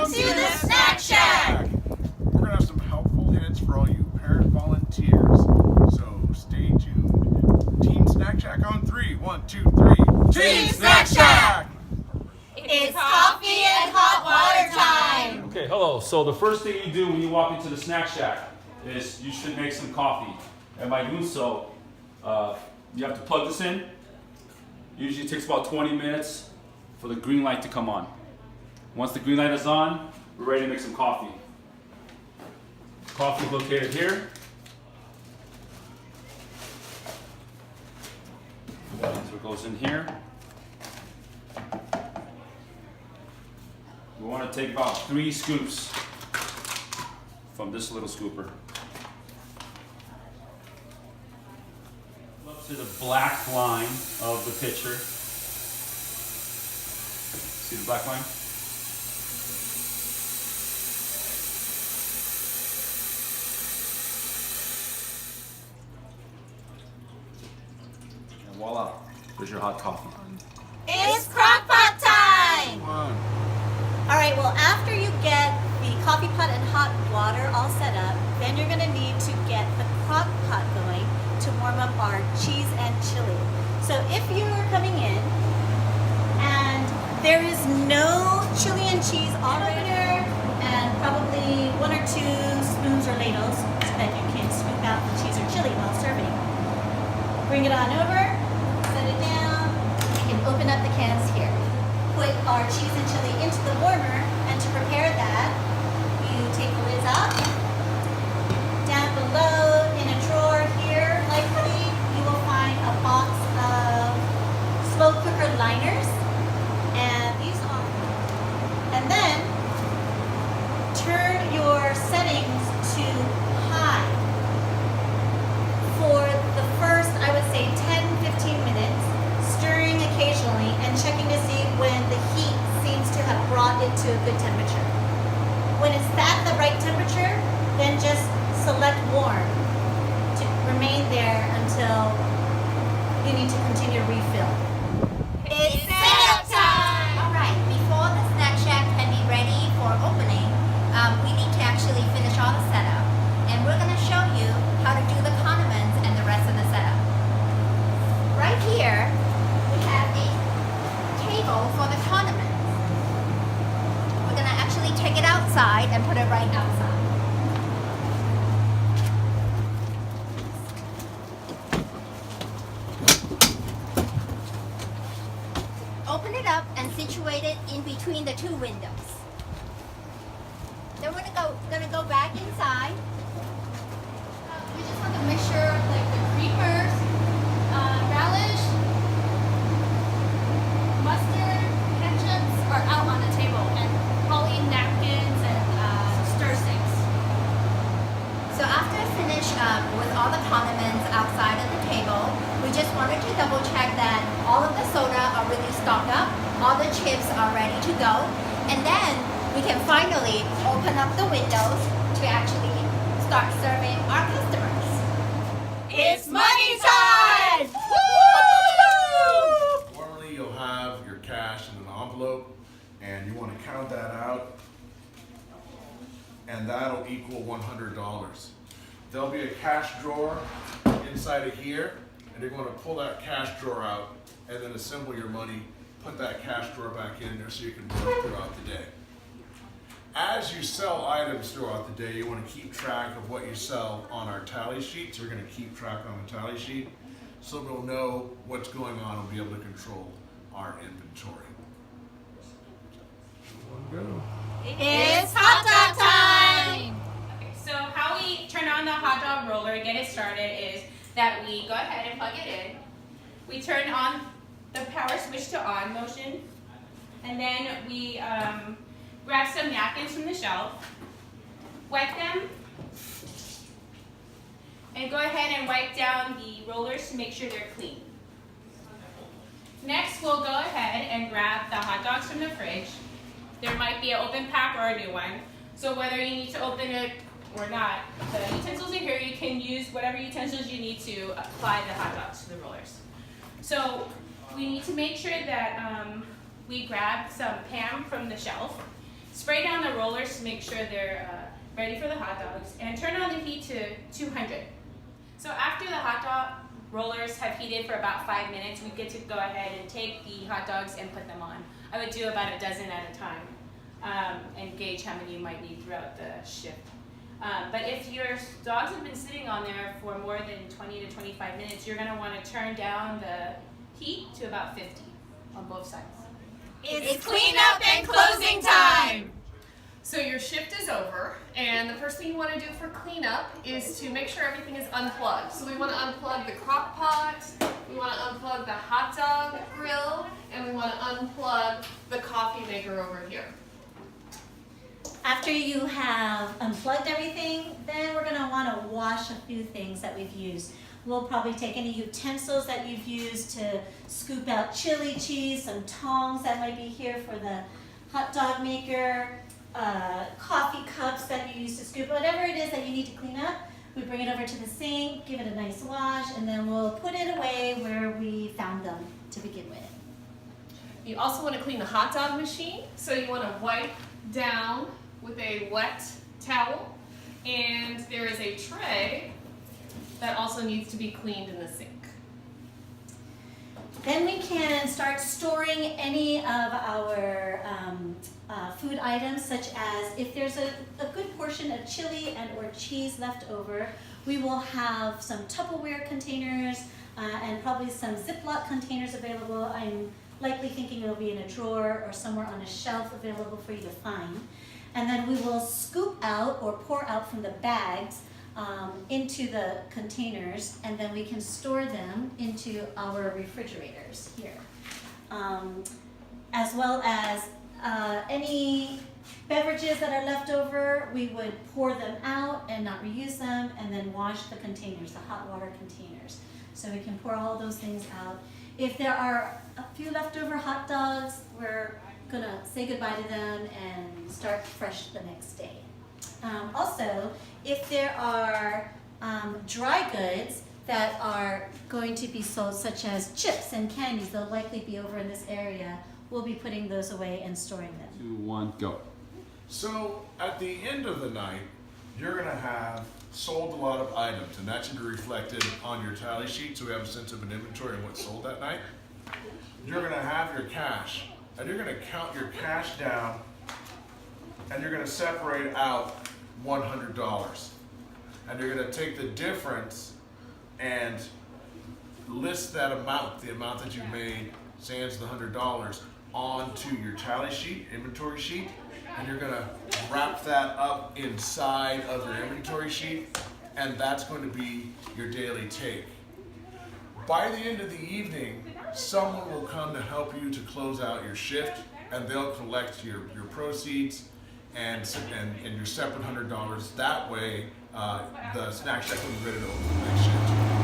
Welcome to the Snack Shack! We're going to have some helpful hints for all you parent volunteers, so stay tuned. Team Snack Shack on 3. 1, 2, 3. Team Snack Shack! It's coffee and hot water time! Okay, hello. So the first thing you do when you walk into the Snack Shack is you should make some coffee. And by doing so, you have to plug this in. Usually it takes about 20 minutes for the green light to come on. Once the green light is on, we're ready to make some coffee. Coffee is located here. So it goes in here. We want to take about 3 scoops from this little scooper. Up to the black line of the pitcher. See the black line? And voila, there's your hot coffee. It's crockpot time! Come on. Alright, well after you get the coffee pot and hot water all set up, then you're going to need to get the crock pot going to warm up our cheese and chili. So if you're coming in and there is no chili and cheese on over there and probably 1 or 2 spoons or ladles so that you can scoop out the cheese or chili while serving. Bring it on over, set it down, you can open up the cans here. Put our cheese and chili into the warmer, and to prepare that, you take the lids off. Down below in a drawer here, likely, you will find a box of slow cooker liners, and these are. And then turn your settings to high for the first, I would say, 10-15 minutes, stirring occasionally and checking to see when the heat seems to have brought it to a good temperature. When it's at the right temperature, then just select warm to remain there until you need to continue to refill. It's setup time! Alright, before the Snack Shack can be ready for opening, we need to actually finish all the setup. And we're going to show you how to do the condiments and the rest of the setup. Right here, we have a table for the condiments. We're going to actually take it outside and put it right outside. Open it up and situate it in between the 2 windows. Then we're gonna go back inside. We just want to make sure like the creamers, relish, mustard, ketchups are out on the table, and poly napkins and stir sticks. So after I finish with all the condiments outside of the table, we just wanted to double check that all of the soda are really stocked up, all the chips are ready to go, and then we can finally open up the windows to actually start serving our customers. It's money time! Normally you'll have your cash in an envelope, and you want to count that out, and that'll equal $100. There'll be a cash drawer inside of here, and you're going to pull that cash drawer out and then assemble your money, put that cash drawer back in there so you can work throughout the day. As you sell items throughout the day, you want to keep track of what you sell on our tally sheet. So we're going to keep track on the tally sheet so we'll know what's going on and be able to control our inventory. It's hot dog time! Okay, so how we turn on the hot dog roller and get it started is that we go ahead and plug it in. We turn on the power switch to on motion, and then we grab some napkins from the shelf, wet them, and go ahead and wipe down the rollers to make sure they're clean. Next, we'll go ahead and grab the hot dogs from the fridge. There might be an open pack or a new one, so whether you need to open it or not, the utensils are here. You can use whatever utensils you need to apply the hot dogs to the rollers. So we need to make sure that we grab some Pam from the shelf. Spray down the rollers to make sure they're ready for the hot dogs, and turn on the heat to 200. So after the hot dog rollers have heated for about 5 minutes, we get to go ahead and take the hot dogs and put them on. I would do about a dozen at a time and gauge how many you might need throughout the shift. But if your dogs have been sitting on there for more than 20 to 25 minutes, you're going to want to turn down the heat to about 50 on both sides. It's cleanup and closing time. So your shift is over, and the first thing you want to do for cleanup is to make sure everything is unplugged. So we want to unplug the crock pot, we want to unplug the hot dog grill, and we want to unplug the coffee maker over here. After you have unplugged everything, then we're gonna wanna wash a few things that we've used. We'll probably take any utensils that you've used to scoop out chili cheese, some tongs that might be here for the hot dog maker, coffee cups that you use to scoop, whatever it is that you need to clean up. We bring it over to the sink, give it a nice wash, and then we'll put it away where we found them to begin with. You also want to clean the hot dog machine, so you want to wipe down with a wet towel, and there is a tray that also needs to be cleaned in the sink. Then we can start storing any of our food items, such as if there's a good portion of chili and or cheese left over, we will have some Tupperware containers and probably some Ziploc containers available. I'm likely thinking it'll be in a drawer or somewhere on a shelf available for you to find. And then we will scoop out or pour out from the bags into the containers, and then we can store them into our refrigerators here. As well as any beverages that are left over, we would pour them out and not reuse them, and then wash the containers, the hot water containers. So we can pour all those things out. If there are a few leftover hot dogs, we're gonna say goodbye to them and start fresh the next day. Also, if there are dry goods that are going to be sold, such as chips and candies, they'll likely be over in this area. We'll be putting those away and storing them. 2, 1, go. So at the end of the night, you're gonna have sold a lot of items, and that should be reflected on your tally sheet so we have a sense of an inventory of what's sold that night. You're gonna have your cash, and you're gonna count your cash down, and you're gonna separate out $100. And you're gonna take the difference and list that amount, the amount that you made, sans the $100, onto your tally sheet, inventory sheet, and you're gonna wrap that up inside of your inventory sheet, and that's going to be your daily take. By the end of the evening, someone will come to help you to close out your shift, and they'll collect your proceeds and your separate $100. That way, the snack shack will be ready to open the next shift.